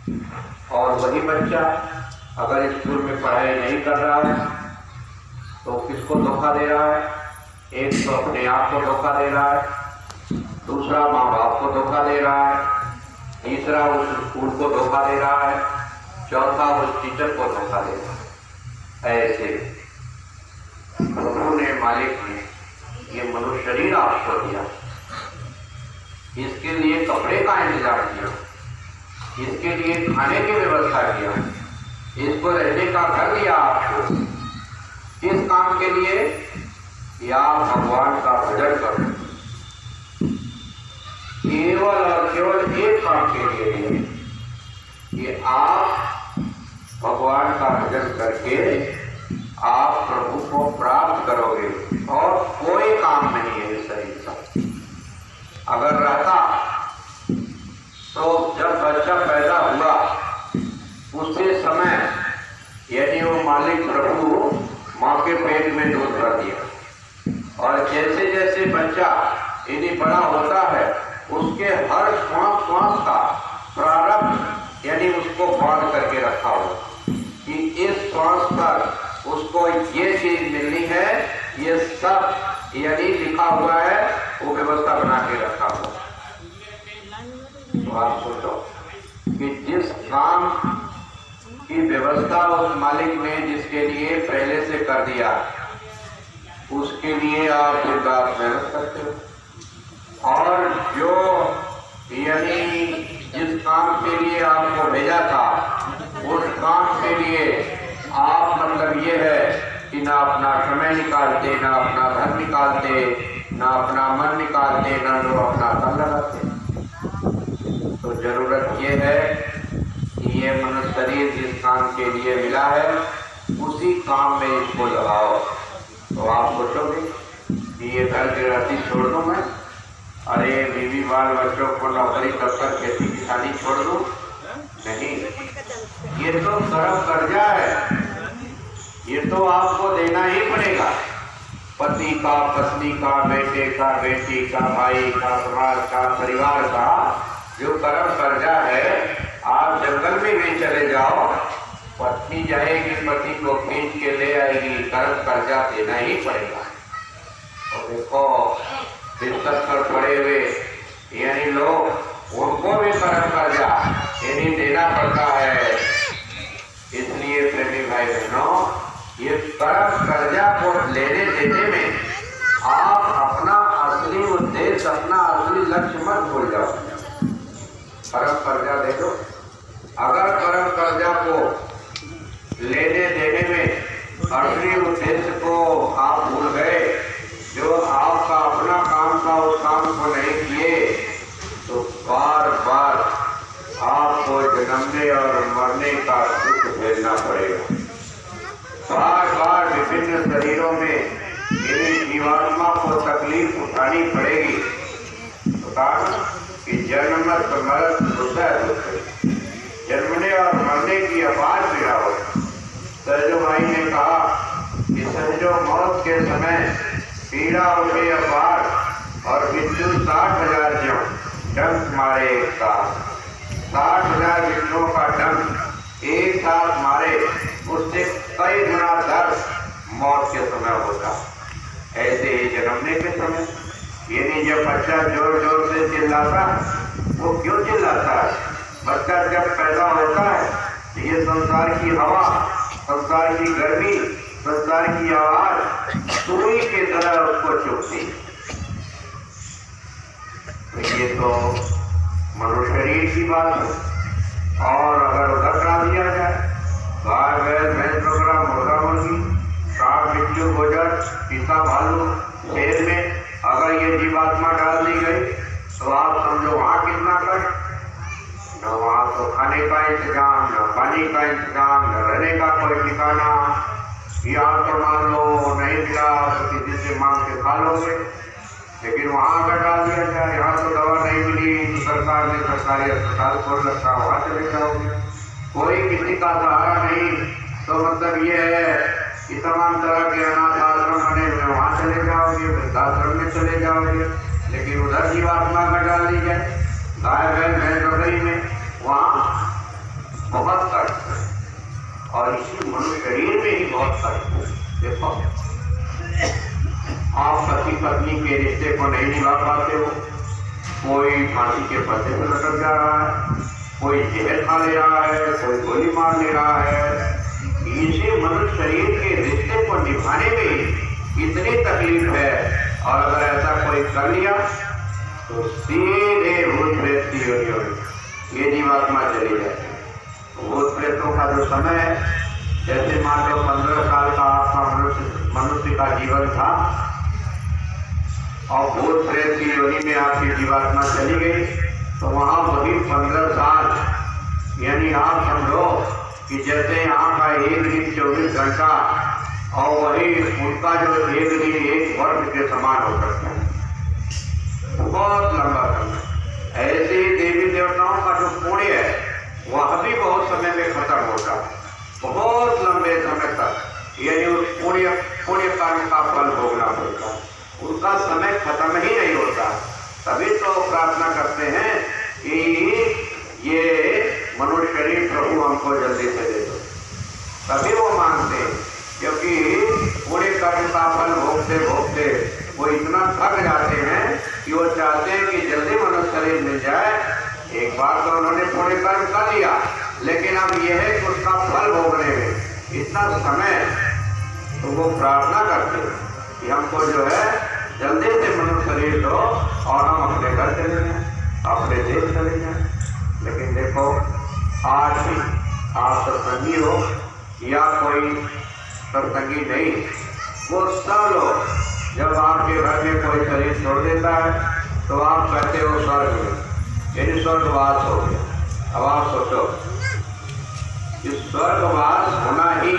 और वही बच्चा अगर स्कूल में पढ़ाई नहीं कर रहा है तो किसको धोखा दे रहा है? एक तो अपने आप को धोखा दे रहा है, दूसरा माँ बाप को धोखा दे रहा है, तीसरा उस स्कूल को धोखा दे रहा है, चौथा उस टीचर को धोखा दे रहा है। ऐसे प्रभु ने, मालिक ने ये मनुष्य शरीर आपको दिया, इसके लिए कपड़े का इंतजाम किया, इसके लिए खाने की व्यवस्था किया, इसको रहने का घर दिया आपको। किस काम के लिए? या भगवान का भजन करो। केवल और केवल एक काम के लिए कि आप भगवान का भजन करके आप प्रभु को प्राप्त करोगे, और कोई काम नहीं है इस शरीर का। अगर रहता तो जब बच्चा पैदा हुआ उसी समय यदि वो मालिक प्रभु माँ के पेट में दूध भर दिया, और जैसे जैसे बच्चा यदि बड़ा होता है उसके हर श्वास श्वास का प्रारंभ यानी उसको बांध करके रखा हो कि इस श्वास पर उसको ये चीज मिलनी है, ये सब यदि लिखा हुआ है, वो व्यवस्था बना के रखा हो। तो आप सोचो कि जिस काम की व्यवस्था उस मालिक ने जिसके लिए पहले से कर दिया, उसके लिए आप दिन रात मेहनत करते हो, और जो यानी जिस काम के लिए आपको भेजा था उस काम के लिए आप मतलब ये है कि ना अपना समय निकालते, ना अपना धन निकालते, ना अपना मन निकालते, ना जो अपना धन लगाते। तो जरूरत ये है कि ये मनुष्य शरीर जिस काम के लिए मिला है उसी काम में इसको लगाओ। तो आप सोचोगे कि ये घर गृहस्थी छोड़ दूं मैं, अरे बीवी बाल बच्चों को नौकरी दफ्तर खेती किसानी छोड़ दूं? नहीं, ये तो कर्म कर्जा है, ये तो आपको देना ही पड़ेगा। पति का, पत्नी का, बेटे का, बेटी का, भाई का, समाज का, परिवार का जो कर्म कर्जा है, आप जंगल में भी चले जाओ, पत्नी जाएगी पति को खींच के ले आएगी, कर्म कर्जा देना ही पड़ेगा। और देखो बिस्तर पर पड़े हुए यानी लोग, उनको भी कर्म कर्जा यानी देना पड़ता है। इसलिए प्रेमी भाई बहनों, ये कर्म कर्जा को लेने देने में आप अपना असली उद्देश्य, अपना असली लक्ष्य मत भूल जाओ। कर्म कर्जा दे दो। अगर कर्म कर्जा को लेने देने में असली उद्देश्य को आप भूल गए, जो आपका अपना काम था उस काम को नहीं किए, तो बार बार आपको जन्मने और मरने का दुख झेलना पड़ेगा। बार बार विभिन्न शरीरों में यदि जीवात्मा को तकलीफ उठानी पड़ेगी। तो कारण कि जन्म मरत दुख, जन्मने और मरने की अपार पीड़ा हो। सहजो भाई ने कहा कि सहजो मौत के समय पीड़ा उठे अपार, और मृत्यु 60,000 ज्यों डंक मारे एक साथ। 60,000 विष्णुओं का डंक एक साथ मारे, उससे कई गुना दर्द मौत के समय होता। ऐसे ही जन्मने के समय यानी जब बच्चा जोर जोर से चिल्लाता है, वो क्यों चिल्लाता है? बच्चा जब पैदा होता है ये संसार की हवा, संसार की गर्मी, संसार की आवाज सुई की तरह उसको चुभती। तो ये तो मनुष्य शरीर की बात है। और अगर उधर करा दिया जाए, गाय बैल भैंस बकरा मुर्गा मुर्गी, सांप बिच्छू गोजर चीता भालू शेर में अगर ये जीवात्मा डाल दी गई, तो आप समझो वहाँ कितना कष्ट। न वहाँ तो खाने का इंतजाम, न पानी का इंतजाम, न रहने का कोई ठिकाना। यहाँ तो मान लो नहीं मिला तो किसी से मांग के खा लोगे, लेकिन वहाँ अगर डाल दिया जाए, यहाँ तो दवा नहीं मिली तो सरकार ने सरकारी अस्पताल खोल रखा, वहाँ चले जाओगे। कोई किसी का सहारा नहीं, तो मतलब ये है कि तमाम तरह के अनाथ आश्रम बने हुए, वहाँ चले जाओगे, वृद्धाश्रम में चले जाओगे। लेकिन उधर जीवात्मा में डाल दी जाए गाय बैल भैंस बकरी में, वहाँ देखो, आप पति पत्नी के रिश्ते को नहीं निभा पाते हो, कोई फांसी के पत्ते पर लटक जा रहा है, कोई जहर खा ले रहा है, कोई गोली मार ले रहा है। इसे मनुष्य शरीर के रिश्ते को निभाने में इतनी तकलीफ है, और अगर ऐसा कोई कर लिया तो सीधे भूत प्रेत की योनियों में ये जीवात्मा चली जाती है। भूत प्रेतों का जो समय है, जैसे मान लो 15 साल का आपका मनुष्य का जीवन था और भूत प्रेत की योनि में आपकी जीवात्मा चली गई, तो वहाँ वही 15 साल, यानी आप समझो कि जैसे यहाँ का एक दिन 24 घंटा और वही उनका जो एक दिन एक वर्ष के समान हो सकता है, बहुत लंबा समय। ऐसे ही देवी देवताओं का जो पुण्य है वह भी बहुत समय में खत्म होता है, बहुत लंबे समय तक, यानी उस पुण्य कर्म का फल भोगना पड़ता है, उनका समय खत्म ही नहीं होता। तभी तो प्रार्थना करते हैं कि ये मनुष्य शरीर प्रभु हमको जल्दी से दे दो, तभी वो मांगते हैं, क्योंकि पुण्य कर्म का फल भोगते भोगते वो इतना थक जाते हैं कि वो चाहते हैं कि जल्दी मनुष्य शरीर मिल जाए। एक बार तो उन्होंने पुण्य कर्म कर लिया, लेकिन अब यह है कि उसका फल भोगने में इतना समय, तो वो प्रार्थना करते हैं कि हमको जो है जल्दी से मनुष्य शरीर दो और हम अपने घर चले जाएं, अपने देश चले जाएं। लेकिन देखो, आज भी आप सत्संगी हो या कोई सत्संगी नहीं, वो सब लोग जब आपके घर में कोई शरीर छोड़ देता है तो आप कहते हो स्वर्ग में, यानी स्वर्गवास हो गया। अब आप सोचो कि स्वर्गवास होना ही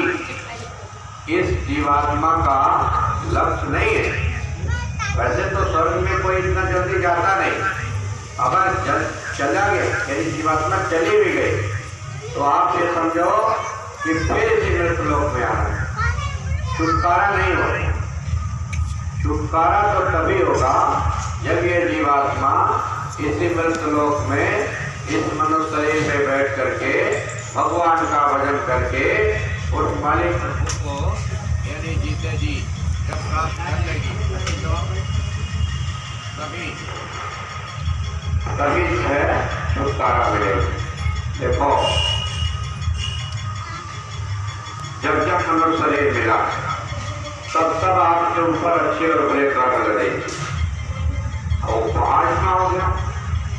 इस जीवात्मा का लक्ष्य नहीं है। वैसे तो स्वर्ग में कोई इतना जल्दी जाता नहीं, अगर चला गया, यानी जीवात्मा चली भी गई, तो आप ये समझो कि फिर इसी मृत्युलोक में आना है, छुटकारा नहीं होगा। छुटकारा तो तभी होगा जब ये जीवात्मा इसी मृत्युलोक में इस मनुष्य शरीर में बैठ करके भगवान का भजन करके उस मालिक को, यानी जीते जी जब प्राप्त कर लेगी, तभी है छुटकारा मिलेगा। देखो, जब जब मनुष्य शरीर मिला तब आपके ऊपर अच्छे और बुरे कर्म लगे, और आत्मा हो गया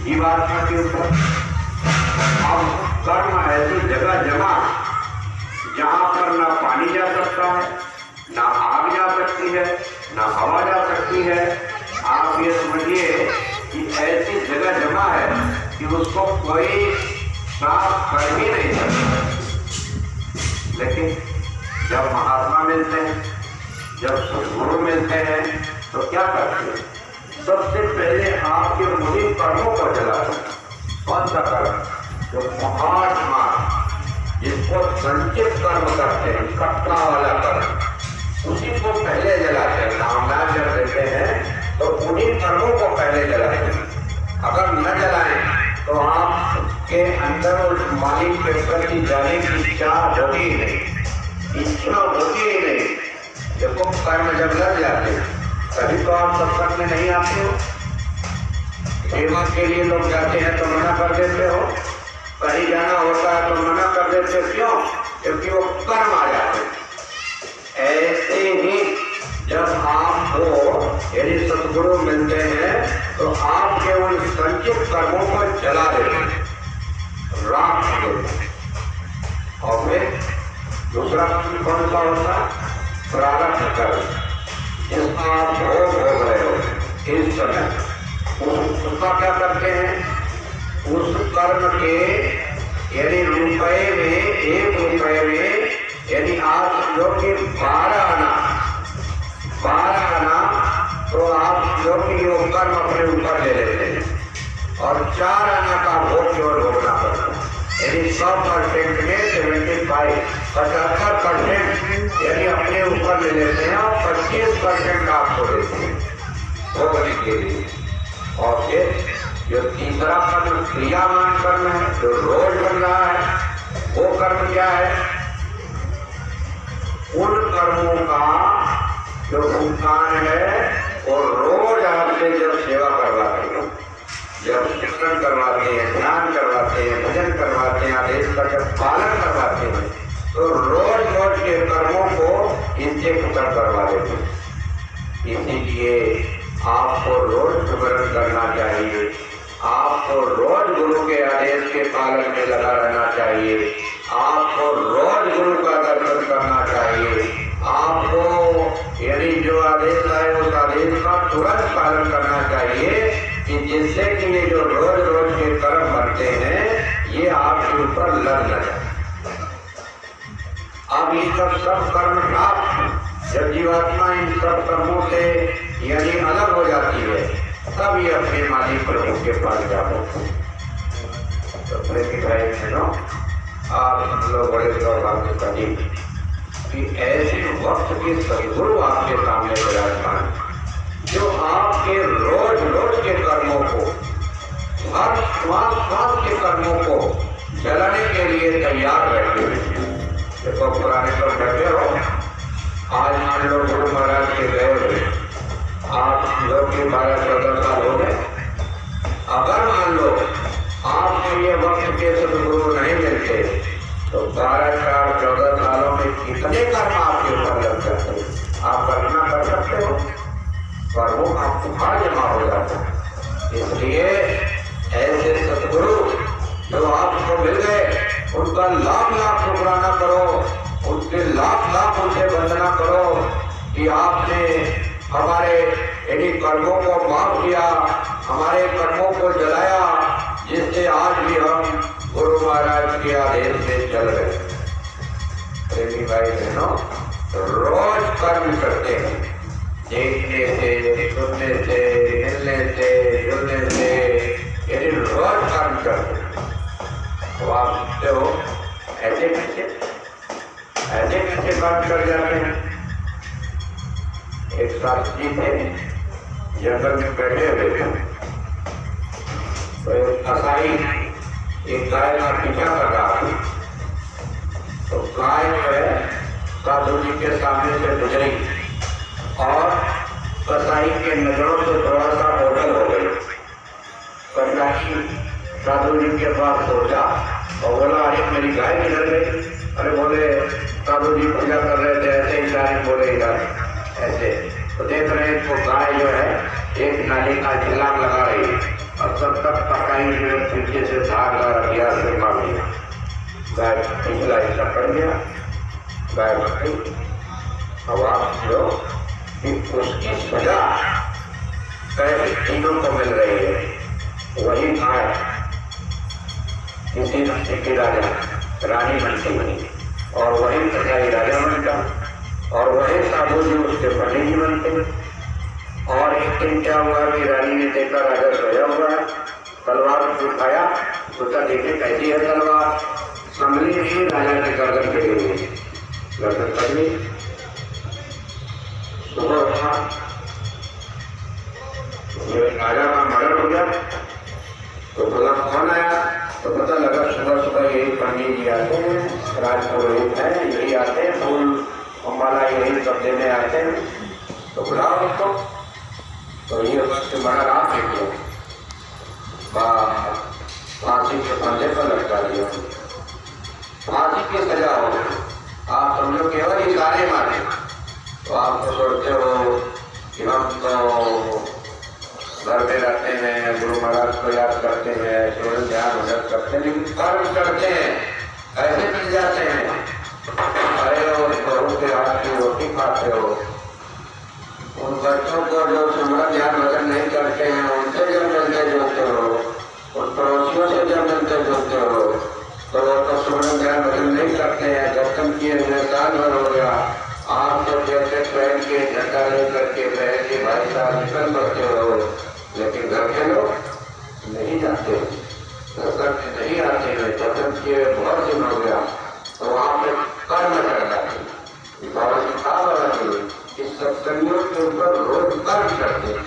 जीवात्मा के ऊपर। अब कर्म ऐसी जगह जमा जहाँ पर ना पानी जा सकता है, ना आग जा सकती है, ना हवा जा सकती है। आप ये समझिए कि ऐसी जगह जमा है कि उसको कोई साफ कर ही नहीं सकता। लेकिन जब महात्मा मिलते हैं, जब सद्गुरु मिलते हैं, तो क्या करते हैं? सबसे पहले आपके मुनि कर्मों को जलाते हैं। कौन सा कर्म? जो महात्मा जिसको संचित कर्म करते हैं, कट्टा वाला कर्म, उसी को पहले जलाते हैं। नामदान जब देते हैं तो उन्हीं कर्मों को पहले जलाते हैं। अगर न जलाएं तो आपके अंदर उस मालिक के प्रति जाने की इच्छा होती ही नहीं, इच्छा होती ही नहीं। देखो, कर्म जब लग जाते हैं तभी तो आप सत्संग में नहीं आते हो। सेवा के लिए लोग जाते हैं तो मना कर देते हो, कहीं जाना होता है तो मना कर देते हो। क्यों? क्योंकि वो कर्म आ जाते हैं। ऐसे ही जब आपको यदि सद्गुरु मिलते हैं तो आपके उन संचित कर्मों को जला देते हैं, राख देते हैं। और फिर दूसरा कौन सा होता है? प्रारब्ध कर्म, जिसका आप भोग हो रहे हो इस समय, उसका क्या करते हैं? उस कर्म के यदि रुपए में, 1 रुपए में, यदि आप समझो कि 12 आना, तो आप जो कि वो कर्म अपने ऊपर ले लेते हैं और 4 आना का भोग केवल भोगना पड़ता है। यदि 100% में 75% यदि अपने ऊपर ले लेते हैं और 25% आपको देते हैं भोगने के लिए। और फिर जो तीसरा कर्म क्रियामान कर्म है, जो रोज बन रहा है, वो कर्म क्या है? उन कर्म कर्मों का जो भुगतान है वो रोज आपसे जब सेवा करवाते हैं, जब चिंतन करवाते हैं, ध्यान करवाते हैं, भजन करवाते हैं, आदेश का जब पालन करवाते हैं, तो रोज रोज के कर्मों को इनसे खत्म करवा देते हैं। इसीलिए आपको रोज स्मरण करना चाहिए, आपको रोज गुरु के आदेश के पालन में लगा रहना चाहिए, आपको रोज गुरु का दर्शन करना चाहिए, आपको यदि जो आदेश आए उस आदेश का तुरंत पालन करना चाहिए कि जिससे कि ये जो रोज रोज के कर्म बनते हैं ये आपके ऊपर लग न जाए। अब ये सब कर्म साफ, जब जीवात्मा इन सब कर्मों से यदि अलग हो जाती है तब ये अपने मालिक प्रभु के पास जा सकते हैं। तो प्रेमी भाई बहनों, आप हम लोग बड़े सौभाग्य करें कि ऐसे वक्त के सदगुरु आपके सामने विराजमान, जो आपके रोज रोज के कर्मों को, हर श्वास श्वास के कर्मों को जलाने के लिए तैयार बैठे हुए। देखो पुराने लोग बैठे हो, आज मान लो गुरु महाराज के गए हुए, आप लोग के 12-14 साल हो गए, अगर मान लो आपको ये वक्त के सदगुरु नहीं मिलते तो 12-14 सालों में कितने कर्म आपके ऊपर लग जाते, आप कल्पना कर सकते हो। कर्मों का पुकार जमा हो जाता है। इसलिए ऐसे सदगुरु जो आपको मिल गए उनका लाख लाख शुक्राना करो, उनके लाख लाख उनसे वंदना करो कि आपने हमारे यदि कर्मों को माफ किया, हमारे कर्मों को जलाया, जिससे आज भी हम गुरु महाराज के आदेश से चल रहे। प्रेमी भाई बहनों, रोज कर्म करते हैं, देखने से, सुनने से, मिलने से, जुलने से, यदि रोज कर्म करते हैं तो आप सोचते हो ऐसे कैसे कर्म कर जाते हैं। एक शास्त्री थे, जंगल में बैठे हुए थे, तो एक कसाई एक गाय का पीछा कर रहा था। तो गाय जो है साधु जी के सामने से गुजरी और कसाई के नजरों से थोड़ा सा ओझल हो गई। कसाई साधु जी के पास पहुंचा और बोला, अरे मेरी गाय किधर गई? अरे बोले साधु जी पूजा कर रहे थे, ऐसे ही गाय बोले इधर ऐसे। तो देख रहे हैं तो गाय जो है एक नाली का छलांग लगा रही और तब तक कसाई जो है पीछे से धागा रखिया से मार दिया। गाय पिछला हिस्सा पड़ गया, गाय मर गई। अब आप जो कि उसकी सजा कैसे तीनों को मिल रही है, वही गाय किसी नशे की राजा रानी बनती बनी और वही कसाई राजा बनता और वही साधु जी उसके पंडित जी बनते। और एक दिन क्या हुआ कि रानी ने देखा राजा सोया हुआ है, तलवार उठाया, सोचा देखे कैसी है तलवार, संभली ही राजा के गर्दन पे गिरी, गर्दन पड़ गई। सुबह उठा, राजा का मर्डर हो गया। तो बोला कौन आया? तो पता लगा सुबह सुबह यही पंडित जी आते हैं, राजपुरोहित है, यही आते हैं, फूल माला यही सब देने आते हैं। तो बुलाओ उसको। तो ये वक्त बड़ा रात निकलो, फांसी के फंदे पर लटका दिया, फांसी की सजा हो गई। आप समझो केवल इशारे मारे तो आप तो सोचते हो कि हम तो घर में रहते हैं, गुरु महाराज को याद करते हैं, केवल ध्यान भजन करते हैं, लेकिन कर्म करते हैं ऐसे मिल जाते हैं। अरे और बहू के हाथ की रोटी खाते हो, उन बच्चों को जो सुमरन ध्यान भजन नहीं करते हैं उनसे जब मिलते जुलते हो, उन पड़ोसियों से जब मिलते जुलते हो तो वो तो सुमरन ध्यान भजन नहीं करते हैं। दर्शन किए हुए साल भर हो गया, आप तो जैसे पहन के झंडा लेकर के पहन के भाई साहब निकल पड़ते हो, लेकिन घर के लोग नहीं जाते, दर्शन में नहीं आते हैं। दर्शन किए बहुत दिन हो गया तो वहाँ पे कर्म कर जाते। इस सत्संगियों के ऊपर रोज कर्म करते हैं।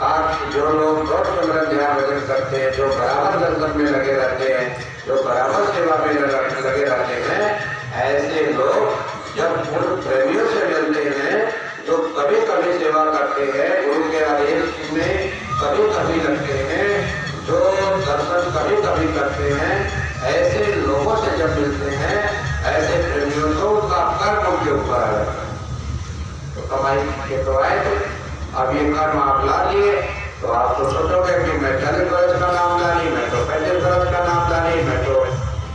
आज जो लोग रोज सुमरन ध्यान भजन करते हैं, जो बराबर दर्शन में लगे रहते हैं, जो बराबर सेवा में लगे रहते हैं, ऐसे लोग जब पूर्ण प्रेमियों से जब मिलते हैं ऐसे प्रेमियों को उनका कर्म उनके ऊपर आ जाता है। तो कमाई के तो आए थे, अब ये कर्म आप ला लिए तो आप तो सोचोगे कि मैं 40 वर्ष का नाम लानी, मैं तो 35 वर्ष का नाम लानी, मैं तो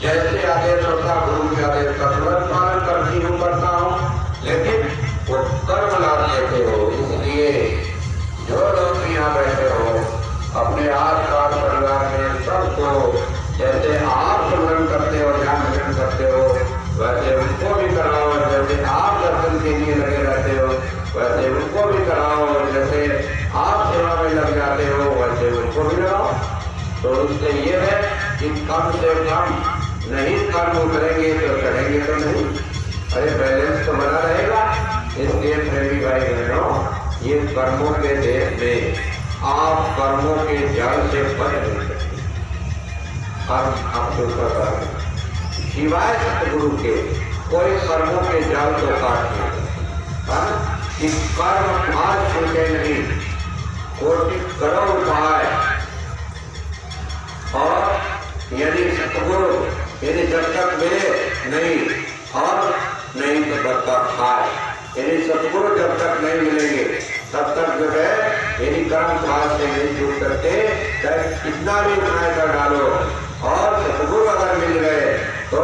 जैसे आदेश होता गुरु के आदेश का तुरंत पालन करता हूँ, लेकिन वो कर्म ला देते हो। इसलिए जो लोग यहाँ बैठे हो अपने आस पास परिवार में सबको जैसे आप स्मरण करते हो, ध्यान भजन करते हो, वैसे उनको भी कराओ। जैसे आप दर्शन के लिए लगे रहते हो वैसे उनको भी कराओ। जैसे आप सेवा में लग जाते हो वैसे उनको भी लगाओ। तो उससे ये है कि कम से कम नहीं कर्म उतरेंगे तो चढ़ेंगे तो नहीं, अरे बैलेंस तो बना रहेगा। इसलिए प्रेमी भाई बहनों, ये कर्मों के देश में आप कर्मों के जाल से बच नहीं सकते। कर्म आपके ऊपर सिवाय सतगुरु के कोई कर्मों के जाल को काट नहीं। कि कर्म आज छूटे नहीं, कोशिश करो उपाय। और यदि सतगुरु यदि जब तक मिले नहीं और नहीं तो तब तक खाए, यदि सतगुरु जब तक नहीं मिलेंगे तब तक जो है यदि कर्म काज से नहीं छूट सकते, चाहे कितना भी उपाय कर डालो। और सतगुरु अगर मिल गए तो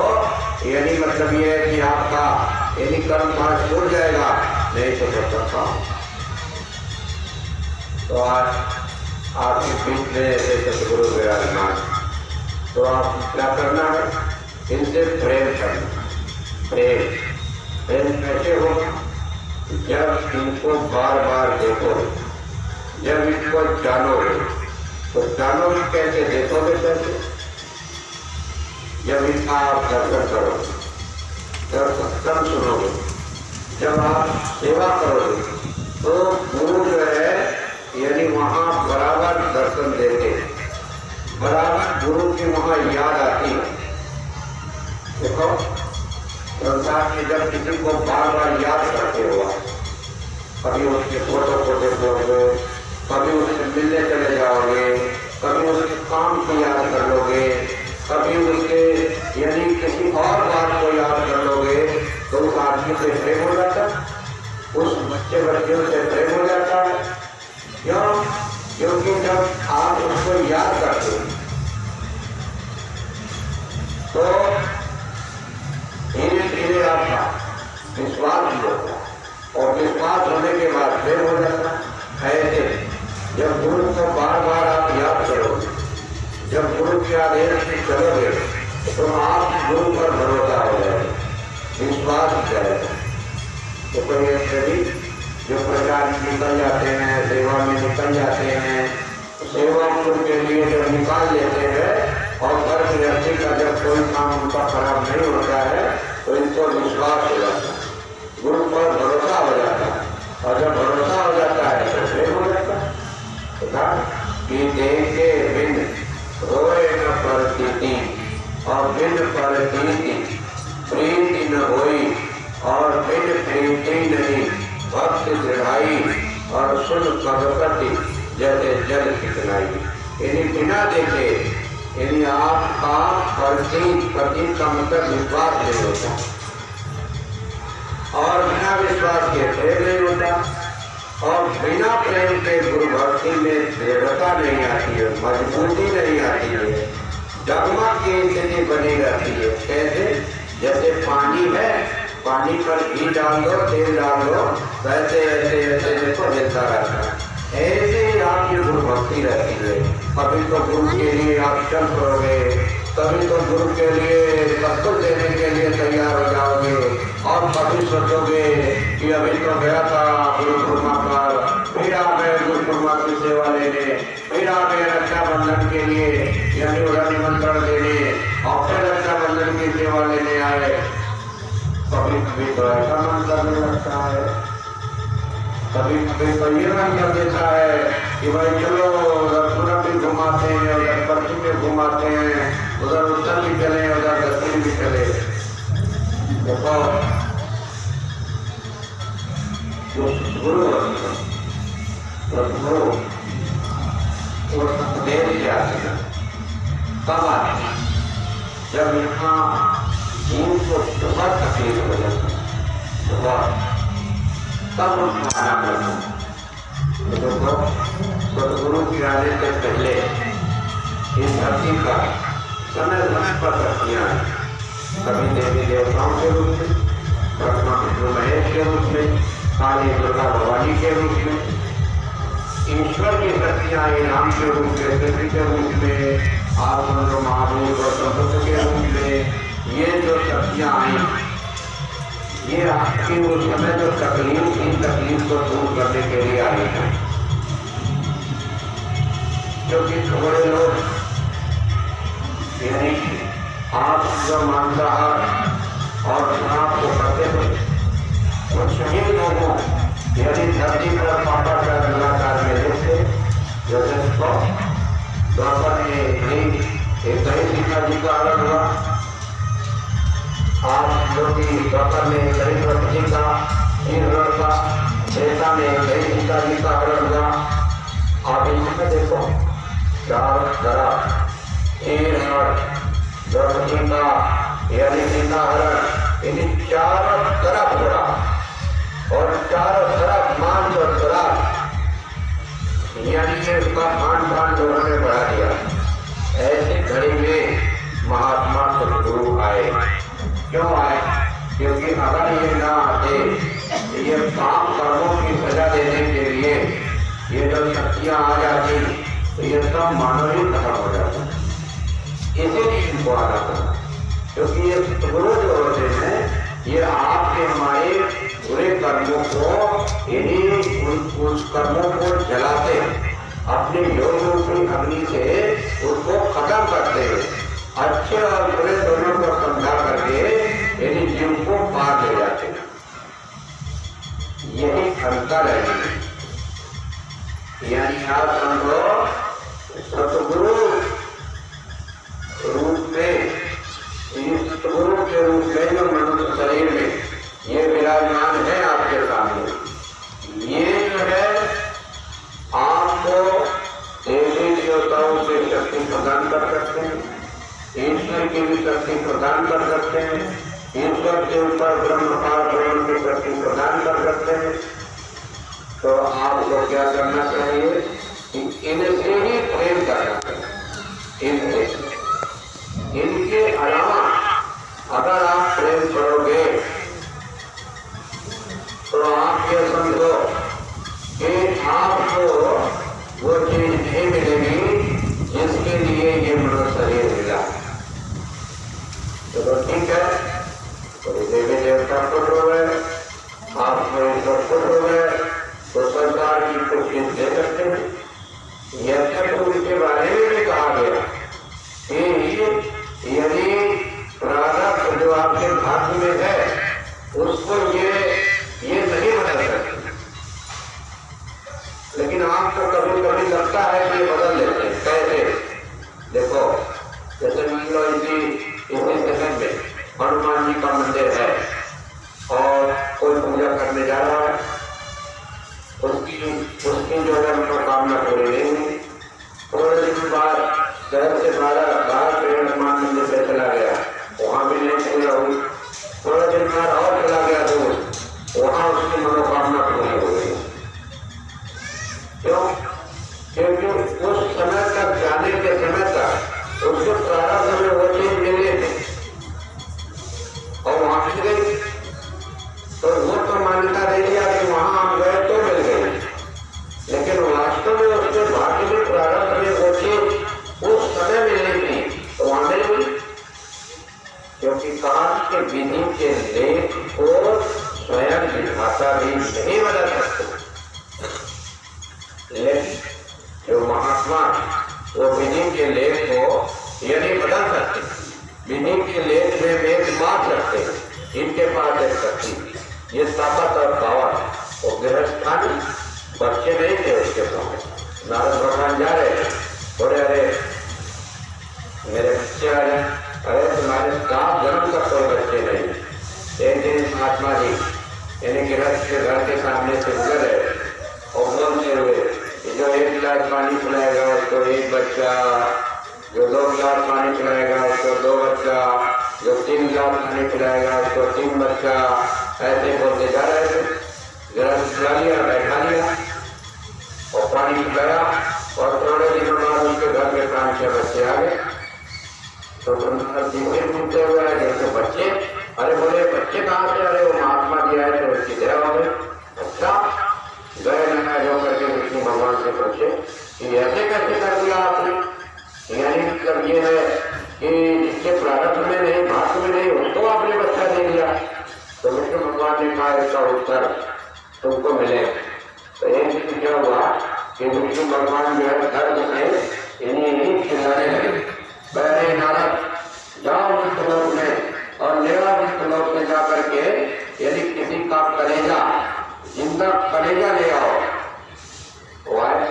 यदि मतलब ये है कि आपका यदि कर्म काज छूट जाएगा, नहीं तो तब तक खाओ। तो आज आपके बीच में ऐसे सतगुरु विराजमान, तो आप क्या करना है, इनसे प्रेम करना। प्रेम कैसे होगा, जब इनको बार बार देखो, जब इनको जानोगे। तो जानोगे कैसे, देखोगे कैसे, जब इनका आप दर्शन करोगे, जब सत्संग सुनोगे, जब आप सेवा करोगे, तो गुरु जो है यानी वहाँ बराबर दर्शन देते, बराबर गुरु की वहाँ याद आती है। देखो संसार में जब किसी को बार बार याद करते हो, कभी उसके फोटो को देखोगे, कभी उससे मिलने चले जाओगे, कभी उसके काम को याद कर लोगे, कभी उसके यानी किसी और बात को याद कर लोगे, तो उस आदमी से प्रेम हो जाता है, उस बच्चों से प्रेम हो जाता है। क्यों? क्योंकि जब आप उसको याद करते हो तो धीरे धीरे आपका विश्वास भी होता है, और विश्वास होने के बाद प्रेम हो जाता है। ऐसे जब गुरु को बार बार आप याद करोगे, जब गुरु के आदेश से चलोगे, तो आप गुरु पर भरोसा हो जाएगा, विश्वास हो जाएगा। तो कोई ऐसे भी जो प्रचार में निकल जाते हैं, सेवा में निकल जाते हैं, सेवा के लिए जब निकाल लेते हैं और घर गृहस्थी का जब कोई काम उनका खराब नहीं होता है, तो इनको विश्वास हो जाता है, गुरु पर भरोसा हो जाता है। और जब भरोसा हो जाता है तो प्रेम हो जाता है। कि देखे बिन रोए न परतीति, और बिन परतीति प्रीति न होई, और बिन प्रीति नहीं भक्त दृढ़ाई, और सुन भगवती जैसे जल चिकनाई। यानी बिना देखे, यानी आपका प्रतीत का मतलब विश्वास नहीं होता, और बिना विश्वास के प्रेम नहीं होता, और बिना प्रेम के गुरु भक्ति में दृढ़ता नहीं आती है, मजबूती नहीं आती है, डगमग की स्थिति बनी रहती है। कैसे? जैसे पानी है, पानी पर घी डाल दो, तेल डाल दो, वैसे ऐसे ऐसे देखो हिलता रहता है। ऐसे ही आपकी गुरु भक्ति रहती है। कभी तो गुरु के लिए आप चल पड़ोगे, कभी तो गुरु के लिए सब कुछ देने के लिए तैयार हो जाओगे, और कभी सोचोगे कि अभी तो गया था गुरु पूर्णिमा पर, फिर आ गए गुरु पूर्णिमा की सेवा लेने, फिर आ गए रक्षाबंधन के लिए यानी उधर निमंत्रण देने, और फिर रक्षाबंधन की सेवा लेने आए। कभी कभी तो ऐसा मन करने लगता है, कभी कभी तो ये मन कर देता है कि भाई चलो उधर पूरब भी घुमाते हैं, उधर पश्चिम भी घुमाते हैं, उधर उत्तर भी चले, उधर दक्षिण भी चले। देखो जो गुरु वो देर से आते हैं, कब आते हैं? जब यहाँ जीव को बहुत तकलीफ हो जाती है, बहुत, तब उसको आना पड़ता है। तो देखो, सतगुरु की आने से पहले इस धरती का समय समय पर शक्तियाँ हैं, कभी देवी देवताओं के रूप में, ब्रह्मा विष्णु महेश के रूप में, काली दुर्गा भवानी के रूप में, ईश्वर की शक्तियाँ राम के रूप में, कृष्ण के रूप में, आत्मनो महादेव और प्रभुत्व के रूप में, ये जो शक्तियाँ आई, ये आपकी उस समय जो तकलीफ, इन तकलीफ को दूर करने के लिए आई है। क्योंकि थोड़े लोग, यानी आप जो मांसाहार और शराब को करते थे, कुछ ही लोगों, यानी धरती पर पापा का कलाकार में जैसे द्वापर में एक दही सीता जी का आरण हुआ, आप जो कि द्वापर में दही जी का हीरण का, त्रेता में दही सीता जी का आरण हुआ। आप इनमें देखो, चार तरफ द्रौपदी का यानी सीता हरण, इन चारों तरफ हो रहा और चारों तरफ मान और शराब, यानी कि उसका खान पान लोगों ने बढ़ा दिया। ऐसी घड़ी में महात्मा सतगुरु आए। क्यों आए? क्योंकि अगर ये ना आते, ये पाप कर्मों की सजा देने के लिए ये जो शक्तियाँ आ जाती, तो ये सब मानव ही खत्म हो जाता। इसीलिए इनको आना था, क्योंकि ये सतगुरु जो होते हैं, ये आपके हमारे बुरे कर्मों को, इन्हीं उस कर्मों को जलाते, अपने योग रूपी अग्नि से उसको खत्म करते हैं, अच्छे और बुरे दोनों को समझा करके यदि जीव को पार ले जाते हैं। यही अंतर है। यानी आप समझो, सतगुरु रूप में, सतगुरु के रूप में जो मनुष्य शरीर में ये विराजमान है आपके सामने, ये जो है आपको देवी देवताओं से शक्ति प्रदान कर सकते हैं, ईश्वर की भी शक्ति प्रदान कर सकते हैं, ईश्वर के ऊपर ब्रह्मपाल ब्रह्म की शक्ति प्रदान कर सकते हैं। तो आपको क्या करना चाहिए? इनसे ही प्रेम करना चाहिए। इनके अलावा अगर आप प्रेम करोगे तो आप ये समझो कि आपको वो चीज नहीं मिलेगी जिसके लिए ये मनुष्य शरीर मिला। चलो ठीक है, कोई देवी देवता खुश हो गए, आप खुश हो गए, तो सरकार की कुछ चीज दे सकते हैं। यह तो उनके बारे में भी कहा गया कि यदि प्रारब्ध जो आपके भाग्य में है उसको ये नहीं बदल सकते, लेकिन आपको कभी कभी लगता है कि बदल लेते हैं। कैसे? देखो, जैसे मान लो इसी शहर में हनुमान जी का मंदिर है और कोई पूजा करने जा रहा है, उसकी जो है मनोकामना पूरी नहीं हुई, थोड़े दिन बाद शहर से बाहर हनुमान मंदिर पे चला गया, वहां भी नहीं पूजा हुई, थोड़े दिन बाद और चला गया दूर, वहां उसकी मनोकामना पूरी हो गई। क्यों? क्योंकि उस समय तक, जाने के समय तक उसके प्रारंभ में वो चीज मिले थे और वहां मिल गई, तो वो तो मान्यता दे दिया कि वहां हम गए तो मिल गई, लेकिन वास्तव में उसके भाग्य में प्रारंभ में वो चीज उस समय मिलनी थी तो वहां मिल गई। क्योंकि काल के विधि के लेख को स्वयं विधाता भी नहीं बदल सकते, लेकिन जो महात्मा वो विधि के लेख को ये नहीं बदल सकते, विधि के लेख में वेद मार सकते हैं, इनके पास एक शक्ति, ये ताकत और पावर। वो गृहस्थानी बच्चे नहीं थे उसके पास, नारद भगवान जा रहे थे, बोले अरे मेरे बच्चे आ जाए, अरे तुम्हारे साथ जन्म तक कोई बच्चे नहीं। एक दिन महात्मा जी यानी गृहस्थ के घर के सामने से गुजर रहे और बोलते हुए, जो 1 गिलास पानी पिलाएगा उसको 1 बच्चा, जो 2 गिलास पानी पिलाएगा उसको 2 बच्चा, जो 3 गिलास पानी पिलाएगा उसको। 3 बच्चा ऐसे बोलते जा रहे थे, गिलास पिला लिया, बैठा लिया और पानी पिलाया और थोड़े दिनों बाद उनके घर में 5-6 बच्चे आ गए। तो पूछते हुए जैसे बच्चे, अरे बोले बच्चे कहाँ से? अरे वो महात्मा जी आए थे उसकी दया हो गई। अच्छा, गए नया जो करके विष्णु भगवान से पूछे कि ऐसे कैसे कर दिया आपने? यानी मतलब ये है कि जिसके प्रारब्ध में नहीं, भाग्य में नहीं, उसको आपने बच्चा दे दिया। तो विष्णु भगवान ने कहा इसका उत्तर तुमको मिले। तो एक दिन क्या हुआ कि विष्णु भगवान जो है धर्म से इन्हीं खिलाने लगे, पहले नारद जाओ विष्णुलोक में और लेवा विष्णुलोक में जाकर के यदि किसी का कलेजा, जिंदा कलेजा ले आओ। वो आए,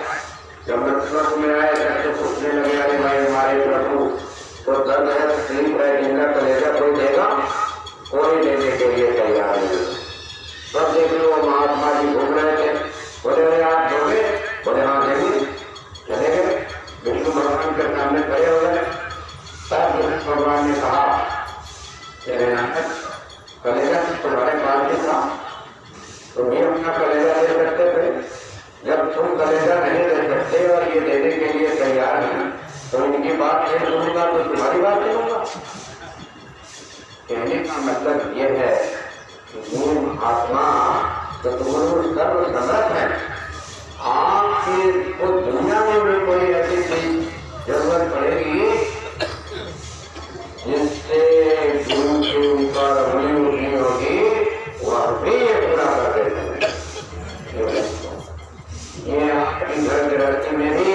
जब विष्णुलोक में आए सबसे पूछने लगे, अरे भाई हमारे प्रभु तो दर्द है, तकलीफ है, जिंदा कलेजा कोई देगा? कोई लेने के लिए तैयार नहीं। तब देख लो महात्मा जी घूम रहे थे, बोले अरे आप दोगे? बोले हाँ देंगे। चले गए, विष्णु भगवान के सामने खड़े हो गए। तब विष्णु भगवान ने कहा, तेरे नाटक कलेजा तुम्हारे पास ही था, तुम ही अपना कलेजा दे सकते थे। जब तुम कलेजा नहीं दे सकते और ये देने के लिए तैयार हैं, तो इनकी बात नहीं सुनूंगा तो तुम्हारी बात सुनूंगा। कहने का मतलब ये है कि आत्मा तो तुम्हारे सर्व समर्थ है। आपके को दुनिया में भी कोई ऐसी चीज जरूरत पड़ेगी जिससे गुरु के ऊपर उंगली उठनी होगी, वह भी ये पूरा कर देते हैं। ये आपकी घर गृहस्थी में भी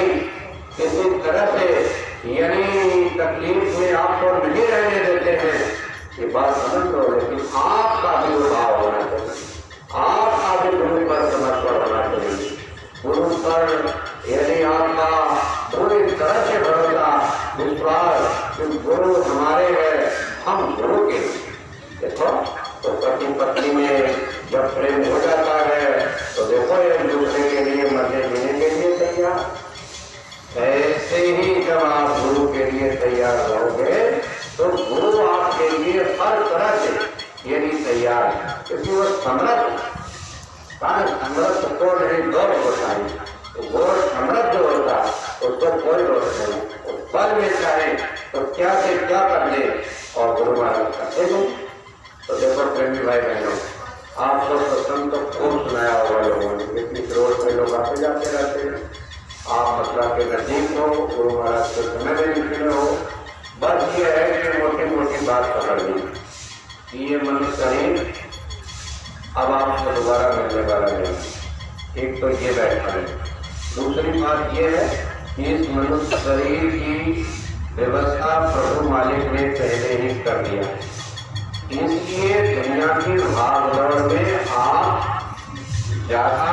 किसी तरह से यानी तकलीफ में आपको नहीं रहने देते हैं, ये बात समझ लो। लेकिन आपका भी भाव होना चाहिए, आपका भी गुरु पर समर्पण होना चाहिए। गुरु पर यदि आपका पूरी तरह से भरोसा, विश्वास कि गुरु हमारे हैं, हम गुरु के। देखो तो पति पत्नी में जब प्रेम हो जाता है तो देखो एक दूसरे के लिए मरने जीने के लिए तैयार। ऐसे ही जब आप गुरु के लिए तैयार रहोगे तो गुरु आपके लिए हर तरह से यदि तैयार है, क्योंकि वो समृद्ध समृद्ध को नहीं दोष होता है। तो वो समृद्ध होता उसको कोई दोष नहीं, पल में चाहे तो क्या से क्या कर दे और गुरु महाराज करते हैं। तो देखो प्रेमी भाई बहनों, आपको सत्संग तो खूब सुनाया होगा लोगों ने, इतनी रोड पे लोग आते जाते रहते हैं। आप मथुरा के नजदीक हो, गुरु महाराज के समय में निकले हो, बस ये है कि मोटी मोटी बात पकड़ ली कि ये मनुष्य शरीर अब आपको दोबारा मिलने वाला नहीं। एक तो ये बैठा है, दूसरी बात ये है कि इस मनुष्य शरीर की व्यवस्था प्रभु मालिक ने पहले ही कर दिया। इसलिए दुनिया की भागदौड़ में आप ज्यादा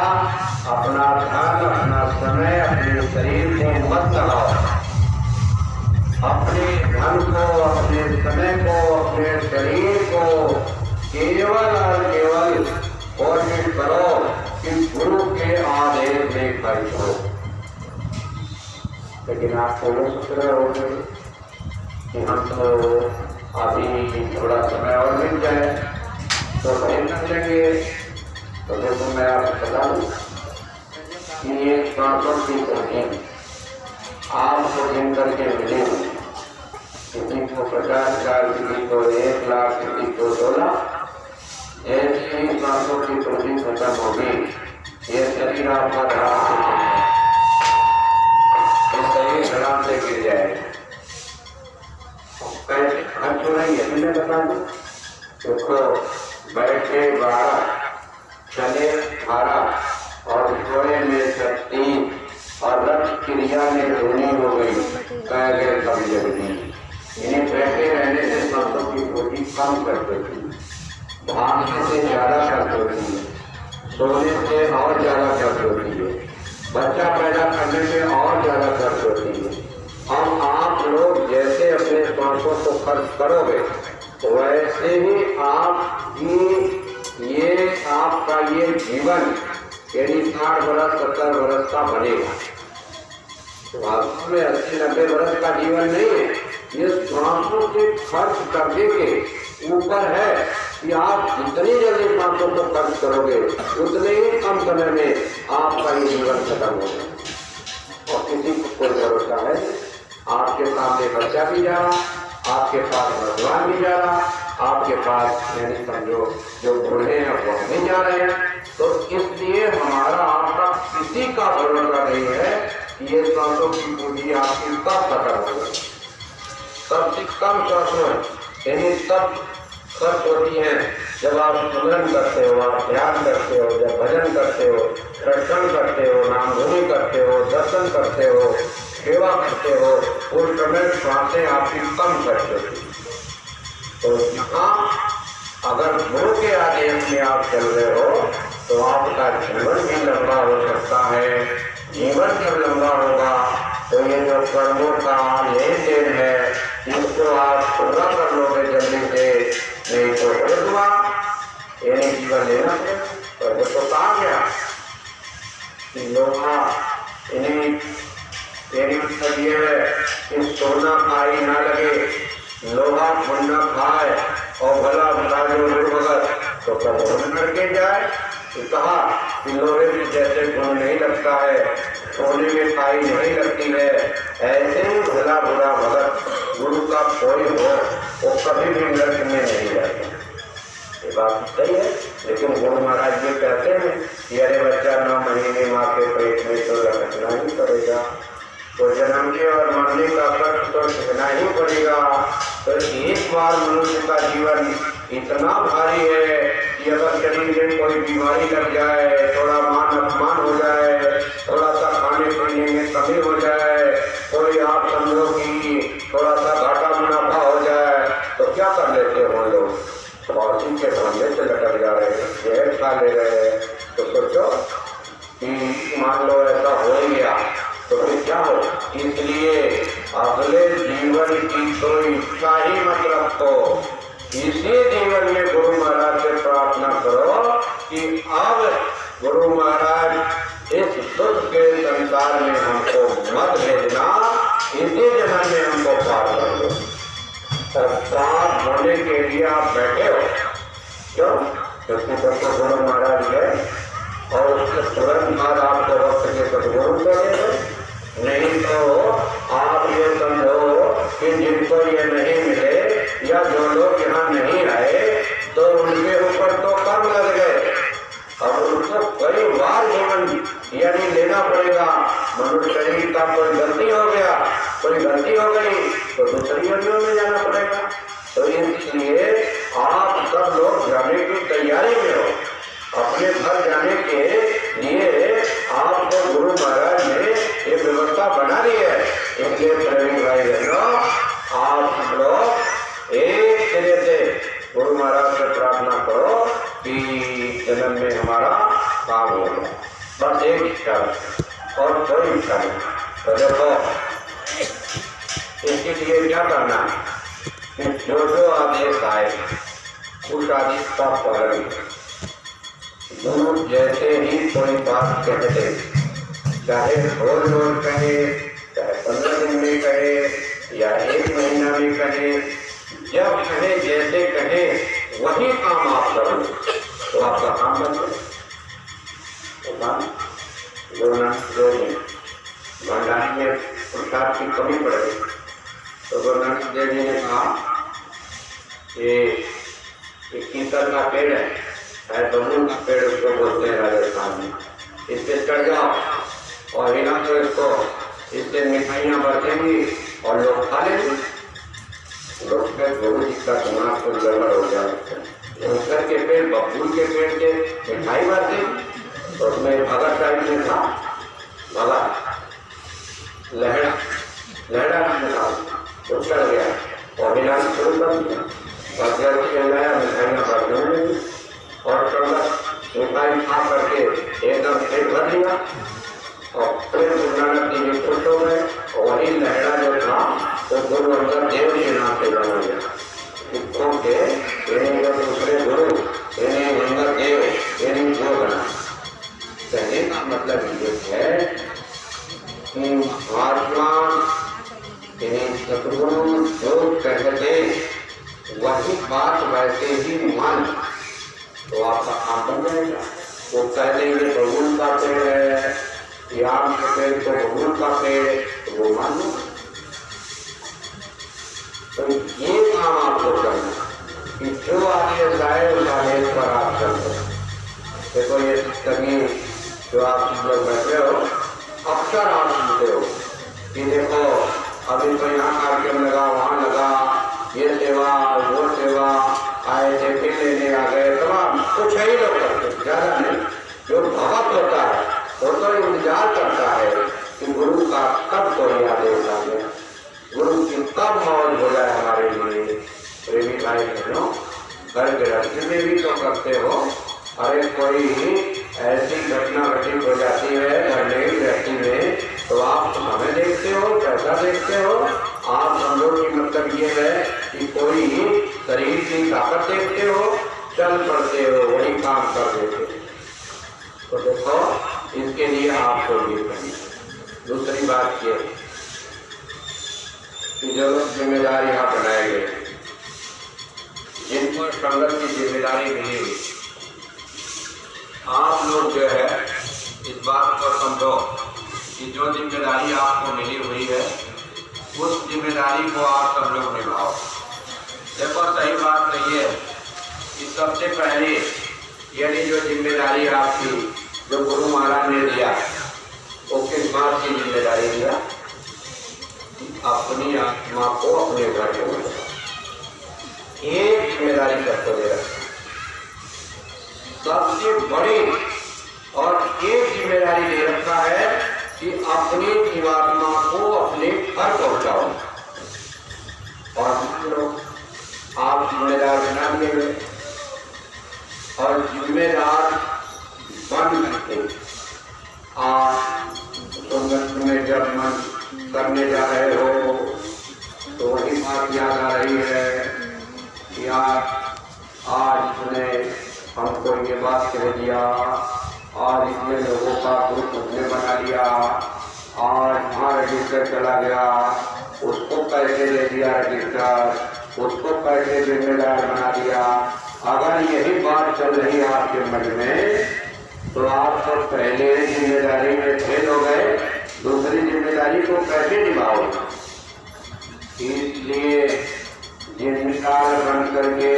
अपना धन, अपना समय, अपने शरीर को मत लगाओ। अपने धन को, अपने समय को, अपने शरीर को केवल और केवल कोशिश करो कि गुरु के आदेश में खर्च हो। लेकिन आप बोलो सोच रहे होंगे कि हम तो अभी थोड़ा समय और मिल जाए तो कहीं कर लेंगे। तो देखो मैं आपको बता दूं कि ये सांसों की तकनीक आपको गिन करके मिलेगी। किसी को 50,000, किसी को 1 लाख, किसी को 2 लाख। ऐसी ही सांसों की तकनीक खत्म होगी, ये शरीर आपका धड़ाम से, शरीर धड़ाम से गिर जाएगा। कैसे खर्च हो रही है मैं बता दूं। देखो बैठे 12, चले 18 और घोड़े में 36 और रक्त क्रिया में धोनी हो गई, पहले कम जगनी। इन्हें बैठे रहने से सांसों की गति कम कर देती है, भागने से ज्यादा खर्च होती है, सोने से और ज्यादा खर्च होती है, बच्चा पैदा करने में और ज्यादा खर्च होती है। हम आप लोग जैसे अपने सांसों को खर्च करोगे वैसे ही आपकी ये आपका ये जीवन यदि 60 वर्ष 70 वर्ष का बनेगा। वास्तव में 80-90 वर्ष का जीवन नहीं है। ये सांसों के खर्च करने के कि आप जितनी जल्दी सांसों को खर्च करोगे उतने ही कम समय में आपका ये जीवन खत्म हो जाए। और किसी को कोई भरोसा है? आपके सामने बच्चा भी जा रहा, आपके पास भगवान भी जा रहा, आपके पास यानी समझो जो बूढ़े हैं वो नहीं जा रहे हैं। तो इसलिए हमारा आपका किसी का भरोसा नहीं है कि ये सांसों की पूंजी आपकी कब खत्म हो जाए। सबसे कम सांसों यानी सब खर्च होती है जब आप स्मरण करते हो, आप ध्यान करते हो, जब भजन करते हो, सत्संग करते हो, नाम धुनी करते हो, दर्शन करते हो, सेवा करते हो, उस समय सांसें आपकी कम खर्च होती। तो यहाँ अगर गुरु के आदेश में आप चल रहे हो तो आपका जीवन भी लंबा हो सकता है। जीवन जब लंबा होगा तो ये जो कर्मों का लेन देन है इसको आप पूरा कर लोगे जल्दी से, नहीं तो हुआ यानी जीवन लेना तो वो तो कहा गया कि लोहा इन्हें तेरी मतलब ये है कि सोना खाई ना लगे, लोहा खून न खाए और भला भला जो भगत तो कब करके जाए। तो कहा कि लोहे में जैसे खून नहीं लगता है, सोने में खाई नहीं लगती है, ऐसे ही भला बुरा भगत गुरु का कोई हो वो कभी भी नरक में नहीं जाता। ये बात सही है, लेकिन गुरु महाराज ये कहते हैं कि अरे बच्चा 9 महीने माँ के पेट में तो रखना ही पड़ेगा, तो जन्म के और मरने का कष्ट तो सहना ही पड़ेगा। तो एक बार मनुष्य का जीवन इतना भारी है कि अगर शरीर में कोई बीमारी लग जाए, थोड़ा मान अपमान हो जाए, थोड़ा सा खाने पीने में कमी हो जाए, कोई आप समझो कि थोड़ा सा घाटा मुनाफा हो जाए तो क्या कर लेते हो लोग? पॉलिसी के धंधे से लटक जा रहे हैं, जहर खा ले रहे हैं। तो सोचो कि मान लो ऐसा हो गया तो फिर क्या हो? इसलिए अगले जीवन की तो इच्छा ही मत रखो, इसी जीवन में गुरु महाराज से प्रार्थना करो कि अब गुरु महाराज इस दुख के संसार में हमको मत भेजना, इसी जन्म में हमको पार कर दो। संसार होने के लिए आप बैठे हो क्यों? क्योंकि सबको गुरु महाराज है और उसके तुरंत बाद आपको वक्त के सदगुरु करेंगे। नहीं तो आप ये समझो कि जिनको ये नहीं मिले या जो लोग यहाँ नहीं आए तो उनके ऊपर तो कर्म लग गए और उनको कई बार जीवन यानी लेना पड़ेगा। मनुष्य शरीर का कोई गलती हो गया, कोई गलती हो गई तो दूसरी योनियों में जाना पड़ेगा। तो इसलिए आप सब लोग जाने की तैयारी में हो, अपने घर जाने के लिए आपको गुरु महाराज ने ये व्यवस्था बना दी है। इसलिए प्रेमी भाई बहनों, आप लोग एक सिरे से गुरु महाराज से प्रार्थना करो कि जन्म में हमारा काम हो गया, बस एक इच्छा और कोई इच्छा नहीं। तो देखो इसके लिए क्या करना है, जो जो आदेश आए उस आदेश का पालन। गुरु जैसे ही कोई बात कहते, चाहे रोज कहे, चाहे 15 दिन में कहे या 1 महीना में कहे, जब कहे जैसे कहे वही काम आप करो तो आपका काम बन जाए। गुरु नानक देव जी भंडारी में प्रसाद की कमी पड़ गई तो गुरु नानक देव जी ने कहा कि कीर्तन का पेड़ है, बबूल का पेड़ उसको बोलते हैं राजस्थान में, इस पे चढ़ जाओ और बिना तो इसको इससे मिठाइयाँ बरतेंगी और लोग खा लेंगे। लोग के गुरु जी का दिमाग को गड़बड़ हो जाए। उसकर के पेड़ बबूल के पेड़ के मिठाई बरते तो उसमें भगत टाइप में था, भगत लहड़ा तो चढ़ गया और बिना शुरू कर दिया और घर के लाया मिठाइयाँ बरतने लगी और संगत मिठाई खा करके एकदम पेट भर लिया और फिर गुरु नानक जी जी खुश हो गए। और वही लहड़ा जो था तो गुरु अंगद देव के नाम से जाना गया। सिखों के दूसरे गुरु अंगद देव जो बना। कहने का मतलब ये है कि महात्मा सतगुरु जो कहते वही बात वैसे ही मन, तो आपका काम बन जाएगा। वो कह देंगे बबूल का पेड़ है, आम के पेड़ तो बबूल का पेड़, तो वो मान लो। तो ये काम आपको करना कि जो आदेश आए उस आदेश पर आप चलते। देखो ये तकनीक जो आप लोग बैठे हो, अक्सर आप सुनते हो कि देखो अभी तो यहाँ कार्यक्रम लगा, वहाँ लगा, ये सेवा वो सेवा, आए थे फिर लेने आ गए, तमाम कुछ ही लोग करते, ज्यादा नहीं। जो भगत होता है वो तो इंतजार करता है कि गुरु का कब कोई आदेश आ गया, गुरु की कब मौज हो जाए हमारे लिए। प्रेमी भाई बहनों, घर गृहस्थी में भी तो करते हो। अरे कोई ऐसी घटना घटित हो जाती है घर में गृहस्थी में, तो आप समय देखते हो, पैसा देखते हो, आप समझो कि मतलब ये है कि कोई शरीर की ताकत देखते हो, चल पड़ते हो, वही काम कर देते हो। तो देखो इसके लिए आपको ये करना। दूसरी बात ये कि जो लोग जिम्मेदारी यहाँ बनाए गए, जिनको संगत की जिम्मेदारी मिली हुई, आप लोग जो है इस बात को समझो कि जो जिम्मेदारी आपको मिली हुई है उस जिम्मेदारी को आप सब लोग निभाओ। देखो सही बात नहीं है कि सबसे पहले यानी जो जिम्मेदारी आपकी जो गुरु महाराज ने दिया वो किस बात की जिम्मेदारी दिया? अपनी आत्मा को अपने घर में एक जिम्मेदारी सबको दे रखा, सबसे बड़ी और एक जिम्मेदारी दे रखा है कि अपनी जीवात्मा को अपने घर पहुंचाओ। और आप जिम्मेदार बना दिए गए और जिम्मेदार बन करके आप संगत में जब मन करने जा रहे हो तो वही बात याद आ रही है कि आज इसने हमको ये बात कह दिया, आज इतने लोगों का ग्रुप उसने बना लिया, आज वहाँ रजिस्टर चला गया, उसको पैसे दे दिया रजिस्टर, उसको पैसे जिम्मेदार बना दिया। अगर यही बात चल रही है आपके मन में तो आप तो पहले जिम्मेदारी में फेल हो गए, दूसरी जिम्मेदारी को कैसे निभाओगे? इसलिए जिम्मेदार बन करके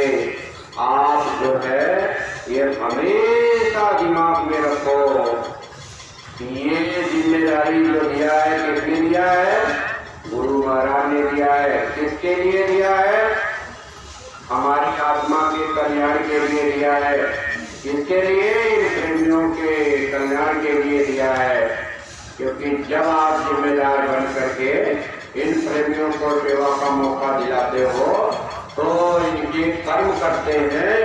आप जो है ये हमेशा दिमाग में रखो कि ये जिम्मेदारी जो दिया है किसने दिया है? गुरु महाराज ने दिया है। किसके लिए दिया है? हमारी आत्मा के कल्याण के लिए दिया है। किसके लिए? इन प्रेमियों के कल्याण के लिए दिया है। क्योंकि जब आप जिम्मेदार बन करके इन प्रेमियों को सेवा का मौका दिलाते हो तो इनके कर्म करते हैं,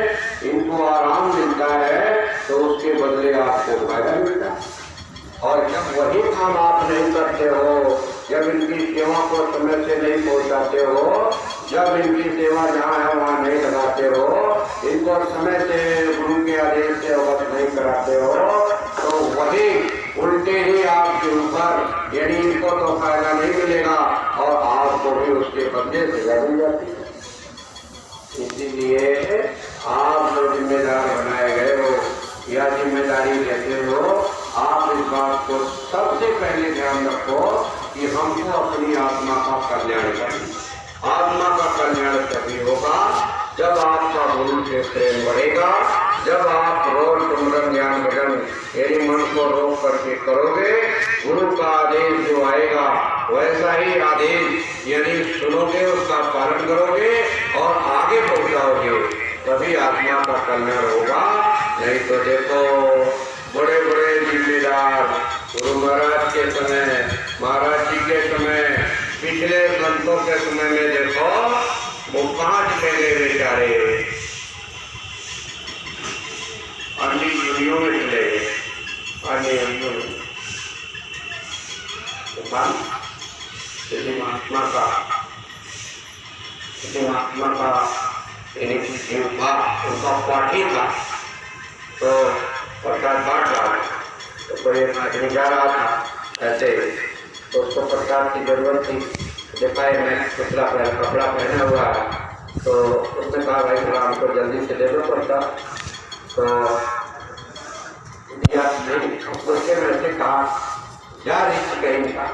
इनको आराम मिलता है, तो उसके बदले आपको फायदा मिलता है। और जब वही काम आप नहीं करते हो, जब इनकी सेवा को समय से नहीं पहुंचाते हो, जब इनकी सेवा जहाँ है वहाँ नहीं लगाते हो, इनको समय से गुरु के आदेश से अवगत नहीं कराते हो, तो वही उल्टे ही आपके ऊपर यानी इनको तो फायदा नहीं मिलेगा और आपको भी उसके बदले सजा दी जाती है। इसीलिए आप जो जिम्मेदार बनाए गए हो या जिम्मेदारी लेते हो, आप इस बात को सबसे पहले ध्यान रखो कि हमको अपनी आत्मा का कल्याण करना। आत्मा का कल्याण तभी होगा जब आपका गुरु से प्रेम बढ़ेगा, जब आप रोज सुमरन ज्ञान भजन यानी मन को रोक करके करोगे, गुरु का आदेश जो आएगा वैसा ही आदेश यानी सुनोगे, उसका पालन करोगे और आगे पहुंचाओगे, तभी आत्मा का कल्याण होगा। नहीं तो देखो बड़े बड़े जिम्मेदार गुरु महाराज के समय, महाराज जी के समय, पिछले संतों के समय में देखो वो कहाँ चले गए बेचारे? अन्य दुनियों में चले गए, अन्य दुनियों में। महात्मा का उनका पाठी था तो प्रसाद बांट रहा था, तो कोई आदमी जा रहा था ऐसे, तो उसको प्रसाद की जरूरत थी। देखा है मैंने कपड़ा पहना हुआ है, तो उसने कहा भाई थोड़ा हमको जल्दी से दे दो पड़ता, तो दिया नहीं। उसके मेरे से कहा क्या रिच कहीं का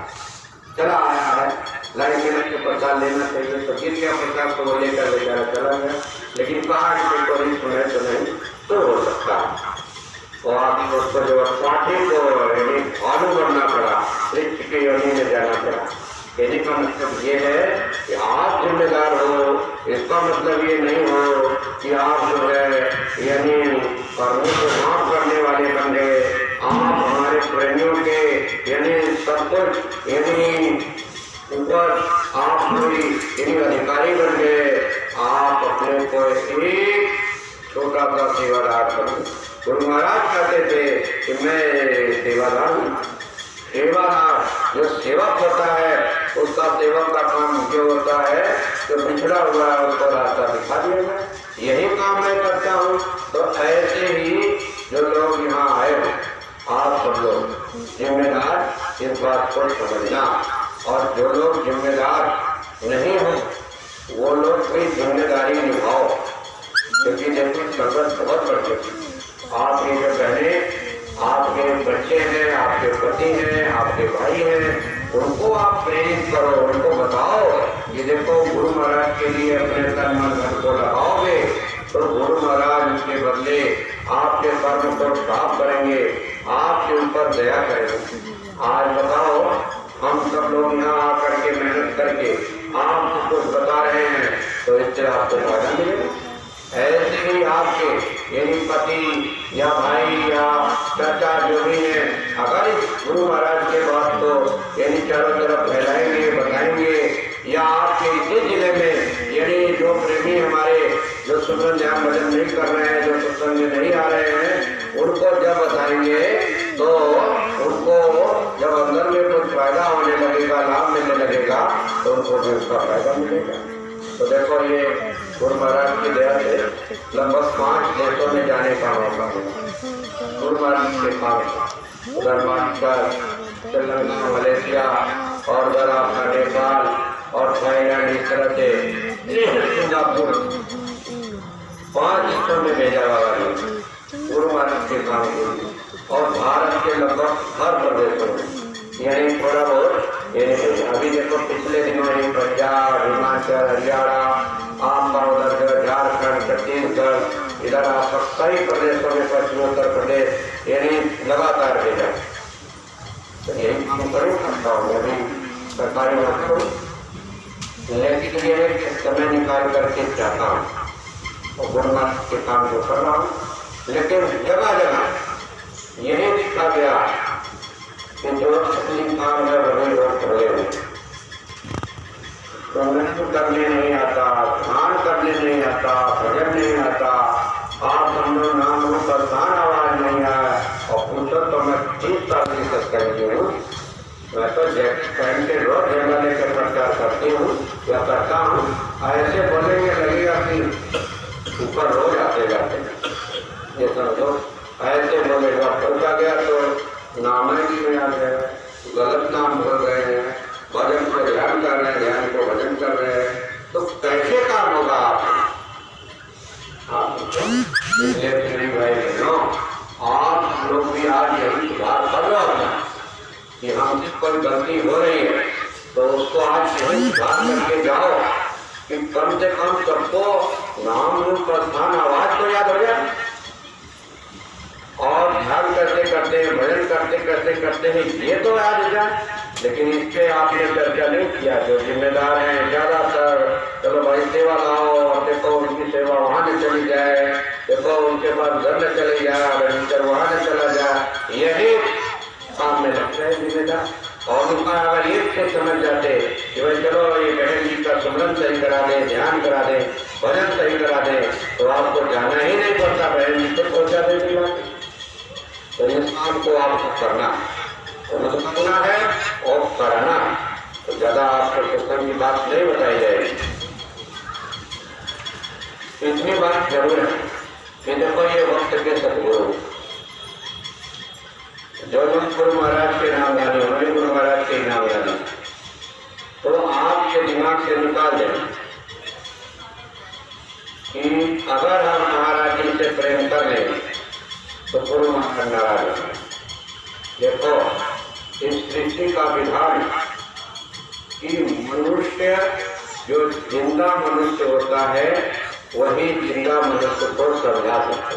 चला आया है, लाइन में के प्रसाद लेना चाहिए, तो गिर गया प्रसाद, तो वो लेकर बेचारा चला गया। लेकिन कहा कि कोई रिच है तो नहीं तो हो सकता है, और आप उसको जो पार्टी को फॉलो करना पड़ा, रिच के योनि में जाना पड़ा। कहने का मतलब ये है कि आप जिम्मेदार हो, इसका मतलब ये नहीं हो कि आप जो है यानी कर्मों को माफ करने वाले बन गए, आप हमारे प्रेमियों के यानी सब कुछ यानी ऊपर आप कोई यानी अधिकारी बन गए। आप अपने को एक छोटा सा सेवादार करो। गुरु महाराज कहते थे कि मैं सेवादार हूँ। सेवादार जो सेवक होता है उसका सेवक का काम जो होता है, जो बिछड़ा हुआ है उसको रास्ता दिखा दिया जाए, यही काम मैं करता हूँ। तो ऐसे ही जो लोग यहाँ आए हो, आप सब लोग जिम्मेदार इस बात को समझना, और जो लोग जिम्मेदार नहीं हो वो लोग कोई जिम्मेदारी निभाओ, क्योंकि देखो जरूरत बहुत बढ़ चुकी। आपके जो बहने, आपके बच्चे हैं, आपके पति हैं, आपके भाई हैं, उनको आप प्रेरित करो, उनको बताओ कि देखो गुरु महाराज के लिए अपने तन मन धन को लगाओगे तो गुरु महाराज उसके बदले आपके कर्म को साफ करेंगे, आपके ऊपर दया करेंगे। आज बताओ हम सब लोग यहाँ आकर के मेहनत करके आप कुछ बता रहे हैं तो इससे आपको फायदा मिलेगा। ऐसे ही आपके यानी पति या भाई या चाचा जो भी है, अगर इस गुरु महाराज के बात को यानी चारों तरफ फैलाएंगे, बताएंगे, या आपके इसी जिले में यानी जो प्रेमी हमारे जो सुमरन ध्यान भजन नहीं कर रहे हैं, जो सत्संग में नहीं आ रहे हैं, उनको जब बताएंगे तो उनको जब अंदर में कुछ फायदा होने लगेगा, लाभ मिलने लगेगा, तो उनको भी उसका फायदा मिलेगा। तो देखो ये गुरु महाराज की दया से लगभग 5 देशों में जाने का मौका मिला गुरु महाराज के पास। उधर मास्टर श्रीलंका, मलेशिया, और उधर आपका नेपाल और थाईलैंड, इस तरह से सिंगापुर 5 देशों में भेजा बाबा ने गुरु महाराज के काम को, और भारत के लगभग हर प्रदेशों में यानी थोड़ा बहुत यानी अभी देखो पिछले दिनों ही पंजाब, हिमाचल, हरियाणा, आपका उधर झारखंड, छत्तीसगढ़, इधर आपका कई प्रदेशों में, पश्चिमी उत्तर प्रदेश यानी लगातार भेजा। तो यही काम करूँ करता हूँ मैं भी सरकारी नौकरी, लेकिन ये है कि समय निकाल करके चाहता हूँ और गुरु महाराज के काम को कर रहा हूँ। लेकिन जगह जगह यही दिखा गया कि जो असली काम है वही लोग कर रहे, तो करने नहीं आता, ध्यान करने नहीं आता, भजन नहीं आता, आप समझो नाम रूप प्रधान आवाज नहीं आया, और पूछो तो मैं 30 साल की सत्संगी हूँ, मैं तो जैकेट पहन के रोज जगह लेकर प्रचार करती हूँ या करता हूँ। ऐसे बोलेंगे लगेगा कि ऊपर रोज आते जाते, ये समझो ऐसे बोलेगा, पहुंचा गया तो नाम ही में आ गया, गलत नाम बोल रहे हैं, भजन को ध्यान कर रहे हैं, ध्यान को भजन कर रहे हैं, तो कैसे काम होगा आप भाई बहनों, आप लोग भी आज यही सुधार कर रहे हो कि हमसे कोई गलती हो रही है तो उसको आज यही सुधार करके जाओ कि कम से कम सबको नाम रूप प्रधान आवाज तो याद हो जाए, और ध्यान करते करते, भजन करते करते करते ही ये तो याद हो जाए। लेकिन इसके आपने चर्चा नहीं किया। जो जिम्मेदार हैं ज्यादातर, चलो भाई सेवा लाओ, और देखो उनकी सेवा वहाँ न चली जाए, देखो उनके पास घर न चली जाए, रजिस्टर वहाँ न चला जाए, यही काम में लगता है जिम्मेदार। और उनका अगर एक से समझ जाते कि भाई चलो ये बहन जी का सुमरन सही करा दे, ध्यान करा दे, भजन सही करा दे, तो आपको जाना ही नहीं पड़ता, बहन जी को पहुँचा देती बात। तो इस काम को आपको करना समझना है और करना, तो ज्यादा आपको पुस्तक की बात नहीं बताई जाएगी। इतनी बात जरूर है कि देखो ये वक्त के सदगुरु जो लोग गुरु महाराज के नाम जाने, उन्होंने गुरु महाराज के नाम जाने, तो आपके दिमाग से निकाल दें नाराज होता है। देखो इस सृष्टि का विधान कि मनुष्य जो जिंदा मनुष्य होता है वही जिंदा मनुष्य को समझा सकता है।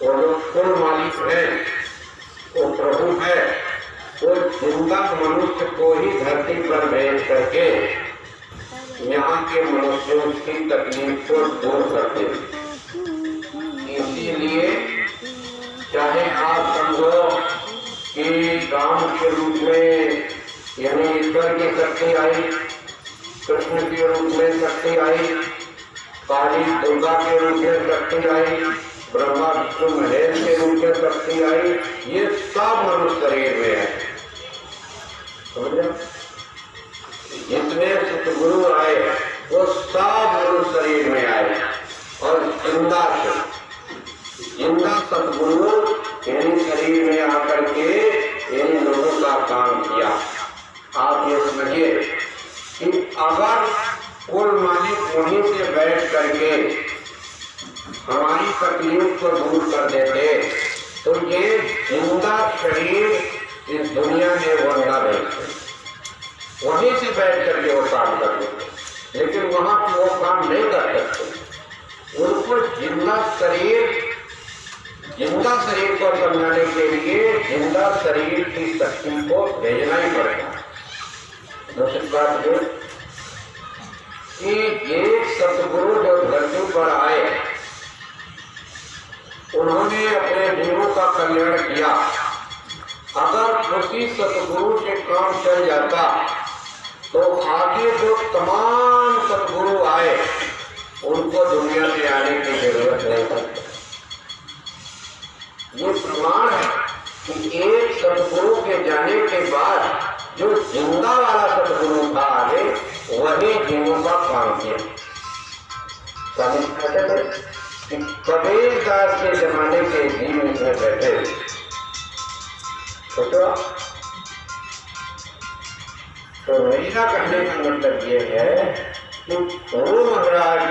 वो जो कुल मालिक है, वो प्रभु है, वो जिंदा मनुष्य को ही धरती पर भेज करके यहाँ के मनुष्यों की तकलीफ को दूर करते हैं। इसीलिए चाहे आप समझो कि राम के रूप में यानी ईश्वर की शक्ति आई, कृष्ण के रूप में शक्ति आई, काली दुर्गा के रूप में शक्ति आई, ब्रह्मा विष्णु महेश के रूप में शक्ति आई, ये सब मनुष्य शरीर में है। समझे? जितने सतगुरु आए वो सब मनुष्य शरीर में आए और जिंदा सतगुरु यानी शरीर में आकर के इन लोगों का काम किया। आप ये समझिए कि अगर कुल मालिक वहीं से बैठ करके हमारी तकलीफ को दूर कर देते तो ये जिंदा शरीर इस दुनिया में वो न रहते, वहीं से बैठ करके वो काम कर देते, लेकिन वहां वो काम नहीं कर सकते। उनको जिंदा शरीर को समझाने के लिए जिंदा शरीर की शक्ति को भेजना ही पड़ेगा। दूसरी बात ये कि एक सतगुरु जो धरती पर आए उन्होंने अपने जीवों का कल्याण किया। अगर उसी सतगुरु से काम चल जाता तो आगे जो तमाम सतगुरु आए उनको दुनिया में आने की जरूरत नहीं पड़ती। ये प्रमाण है कि एक सतगुरु के जाने के बाद जो जिंदा वाला सतगुरु था आगे वही जीवों का काम किया। कबीर दास के जमाने के जीव इसमें बैठे। सोचो, तो मेरा कहने का मतलब ये है कि गुरु महाराज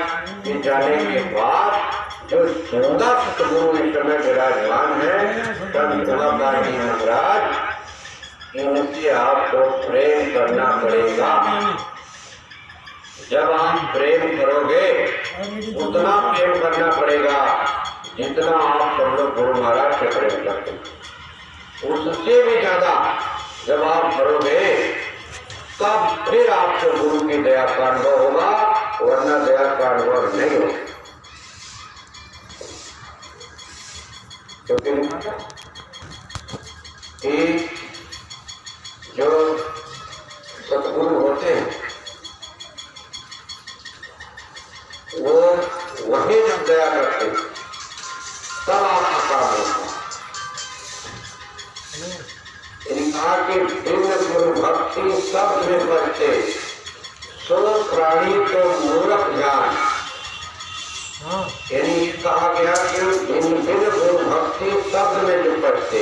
के जाने के बाद जो जिंदा सतगुरु इस समय विराजमान है संत तुलसीदास जी महाराज, इनसे आपको प्रेम करना पड़ेगा। जब आप प्रेम करोगे उतना प्रेम करना पड़ेगा जितना आप सब लोग गुरु महाराज से प्रेम करते हैं। उससे भी ज्यादा जब आप करोगे तब फिर आपको गुरु की दया का अनुभव होगा, वरना दया का अनुभव नहीं होगा। क्योंकि जो सतगुरु होते हैं वो वही जब दया करते तब आपका काम होता है। कहा कि भिन्न गुरु भक्ति शब्द में बचते सो प्राणी को मूर्ख जान। यानी ये कहा गया कि भिन्न भिन्न गुरु भक्ति शब्द में जो बचते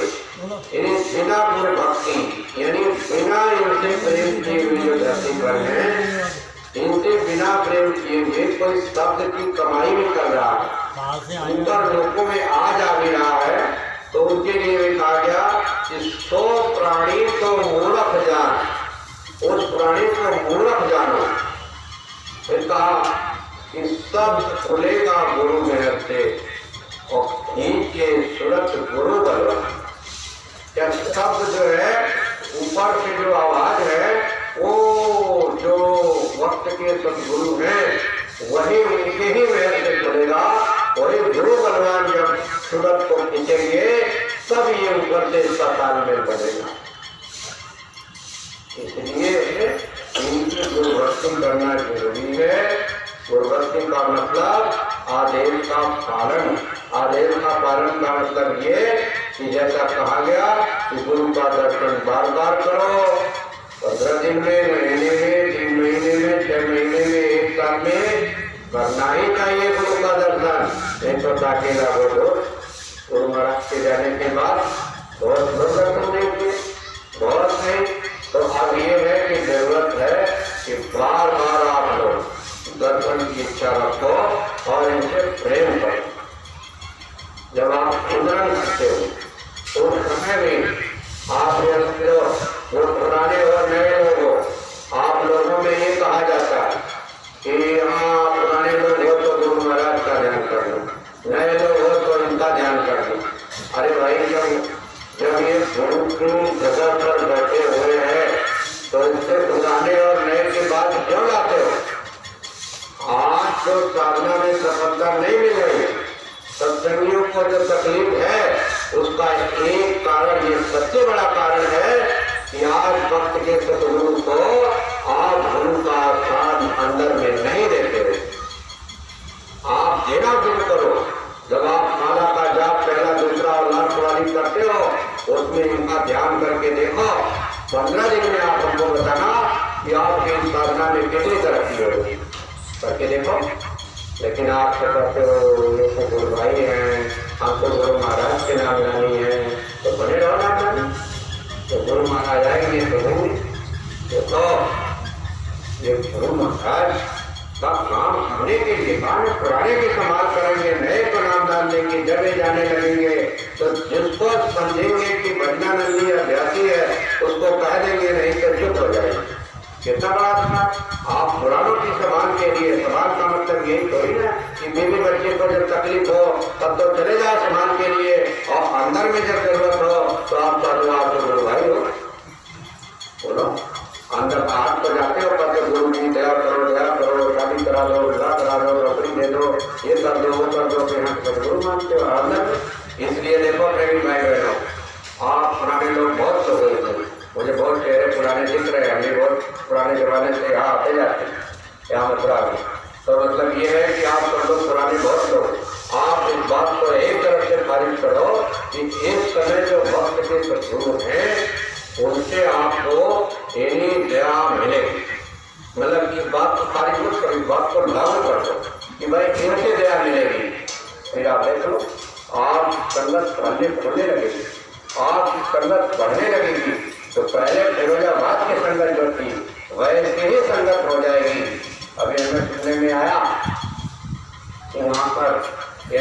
यानी बिना गुरु भक्ति यानी बिना इनसे प्रेम किए हुए जो धरती पर है, इनसे बिना प्रेम किए हुए कोई शब्द की कमाई नहीं कर रहा है, सुंदर लोगों में आज आ भी रहा है, तो उनके लिए भी कहा गया कि सो प्राणी को मूर्ख जान, उस प्राणी को मूर्ख जानो। फिर कहा कि शब्द खुलेगा गुरु मेहर से और नीचे सुरत गुरु बलवान। क्या शब्द जो है ऊपर से जो आवाज है वो जो वक्त के सदगुरु हैं वही उनके ही मेहर से खुलेगा, वही गुरु बलवान जब सूरत को खींचेंगे तब ये ऊपर से इसका तालमेल बनेगा। इसलिए इनकी गुरुभक्ति करना जरूरी है। गुरुभक्ति का मतलब आदेश का पालन। आदेश का पालन का मतलब ये कि जैसा कहा गया कि गुरु का दर्शन बार बार करो, 15 दिन में, महीने में, 3 महीने में, 6 महीने में, 1 साल में करना ही चाहिए गुरु का दर्शन। नहीं तो ताकेला बोलो गुरु महाराज के जाने के बाद बहुत दर्शन नहीं किए, बहुत नहीं। तो अब ये है कि जरूरत है कि बार बार आप लोग दर्शन की इच्छा रखो और इनसे प्रेम करो। जब आप फल नहीं मिल रही। सत्संगियों को जो तकलीफ है उसका एक कारण, ये सबसे बड़ा कारण है कि आज भक्त के सतगुरु को आप गुरु का स्थान अंदर में नहीं देते। आप देना शुरू करो। जब आप माला का जाप पहला दूसरा और लास्ट वाली करते हो उसमें इनका ध्यान करके देखो। 15 दिन में आप हमको बताना कि आपकी इस साधना में कितनी तरक्की होगी, करके देखो। लेकिन आप तो कहते हो ये तो गुरु भाई हैं, हमको गुरु महाराज के नाम लानी है, तो बने रहो नाम लानी। तो गुरु महाराज आएंगे तो देखो ये गुरु महाराज का काम होने के लिए पुराने की संभाल करेंगे, नए को नाम डाल देंगे, जब जाने लगेंगे तो जिसको समझेंगे कि बजना नंदी अभ्यासी है उसको कह देंगे, नहीं तो चुप हो जाएंगे। कितना बड़ा था। आप पुरानों की संभाल के लिए, संभाल का मतलब यही थोड़ी ना कि बीवी बच्चे को जब तकलीफ हो तब तो चले जाओ संभाल के लिए, और अंदर में जब जरूरत हो तो आप गुरु भाई हो। बोलो अंदर बाहर तो जाते हो, कहते गुरु जी दया करो, शादी करा दो, विवाह करा दो, नौकरी दे दो, ये कर दो, वो कर दो, गुरु मानते हो अंदर। इसलिए देखो प्रेमी भाई बहनों, आप पुराने लोग बहुत सो गए थे, मुझे बहुत चेहरे पुराने दिख रहे हैं, हमें बहुत पुराने जमाने से यहाँ आते जाते हैं, यहाँ मथुरा में। तो मतलब ये है कि आप सब लोग पुराने बहुत लोग, आप इस बात को एक तरफ से खारिज करो कि इस समय जो भक्त के सद्गुरु हैं उनसे आपको इतनी दया मिलेगी। मतलब इस बात को खारिज मत करो, इस बात को लागू कर दो कि भाई इनसे दया मिलेगी। फिर आप देख लो आप संगत बढ़ने लगेगी, आपकी संगत बढ़ने लगेगी। तो पहले फिरोजाबाद की संगत जो थी वैसे ही संगत हो जाएगी। अभी हमें सुनने में आया कि वहाँ पर